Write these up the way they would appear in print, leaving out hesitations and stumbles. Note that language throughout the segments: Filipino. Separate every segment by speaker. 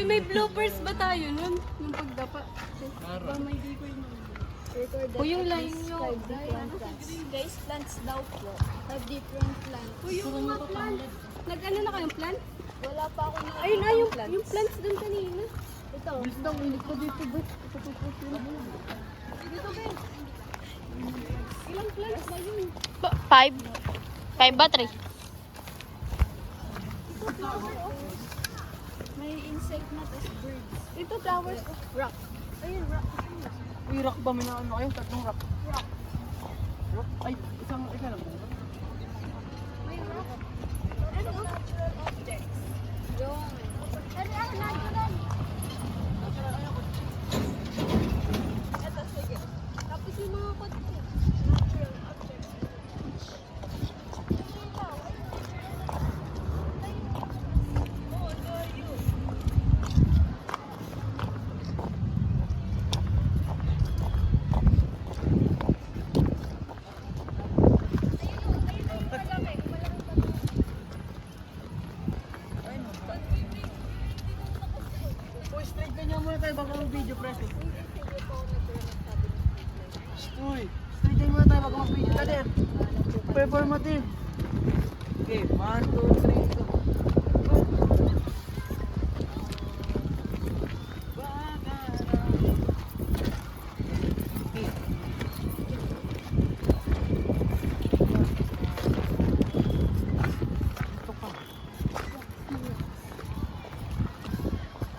Speaker 1: Uy, may bloopers ba tayo nun? Nung pagdapa. Ba may decoy na.
Speaker 2: Uy, yung line nyo.
Speaker 1: Guys, plants daw po. Have different plants. Uy, yung mga plants. Nag-ano na kayong plant? Wala pa ako na. Ayun na, yung plants dun kanina. Ito. Gusto ko, hindi ko dito ba? Ito po po sila. Dito ba? Ilang plants ba yun?
Speaker 2: 5? 5 ba 3?
Speaker 1: Ito flower of. May insect na tas birds. Ito flowers of rock. Ayun, rock.
Speaker 3: Uy, rock ba? May ano kayo? Tatlong rock.
Speaker 1: Rock.
Speaker 3: Rock? Ay, isa lang.
Speaker 1: May rock. Ano? Objects. Yung. Ano na? Ito, sige. Tapos yung mga kotse. Natural objects.
Speaker 3: Uy, straight na niya muna tayo bago mag-video, preso. Uy, straight na muna tayo bago mag-video. Kader, performative. Okay, 1, 2, 3, go.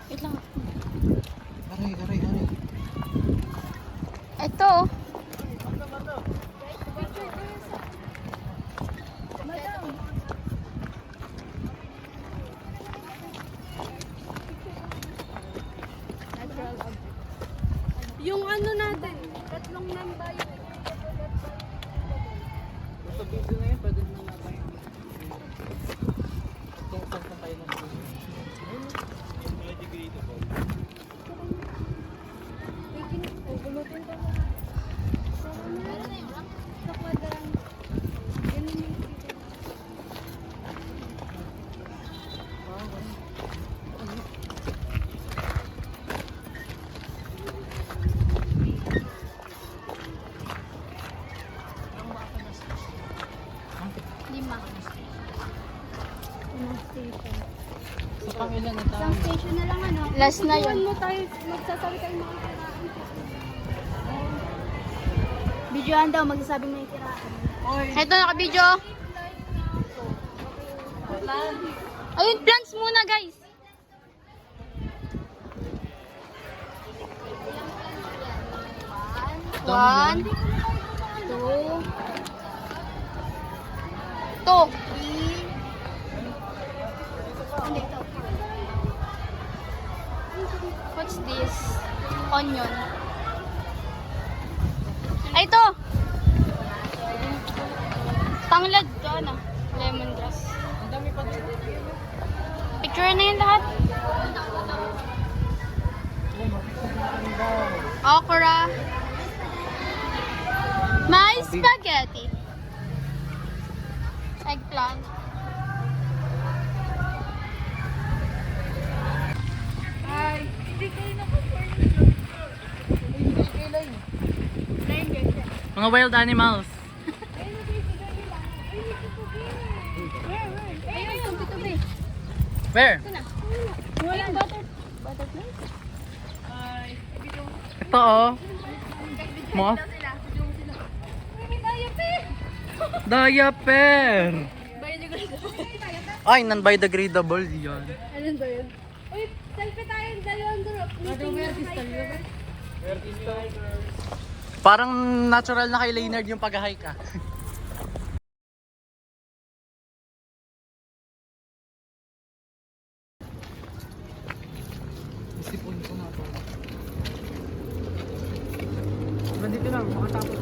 Speaker 2: Wait lang.
Speaker 3: Aray.
Speaker 2: Ito.
Speaker 1: Yung ano natin, tatlong namba yun.
Speaker 3: Sa video na yun, pwede na tayo. Tungkol na tayo ng video.
Speaker 1: Bulutin ko na. Meron na yung rock. Sa kwadran. Ganun yung picture.
Speaker 2: Lima.
Speaker 1: Unang station.
Speaker 3: Sa pangilan na tayo.
Speaker 1: Isang station na lang ano.
Speaker 2: Last na
Speaker 1: Tutuan
Speaker 2: yun.
Speaker 1: mo tayo, magsasabi tayo mga kiraan.
Speaker 2: Videohan daw, magsasabing may kiraan.
Speaker 3: Oy,
Speaker 2: Ito, naka-video. Ayun, plants muna, guys. One, two, three. What's this? Onion. Ay, ito! Tanglad to, ano? Lemongrass.
Speaker 3: ang dami pa dito.
Speaker 2: Picture na yun lahat. Okra. May spaghetti. Eggplant.
Speaker 1: Ay, hindi kayo naka-form.
Speaker 3: Mga wild animals.
Speaker 1: Ayun, tubi-tubi.
Speaker 3: Where?
Speaker 1: Walang butterfly.
Speaker 3: Ito oh. Moth. Diaper. Ay, non-biodegradable yan.
Speaker 1: Ano ba yun? Uy, selfie tayong dalawang group.
Speaker 3: Parang natural na kay Leonard yung pag-hike ah. Isipon ko na ito. Nandito lang, makatapos.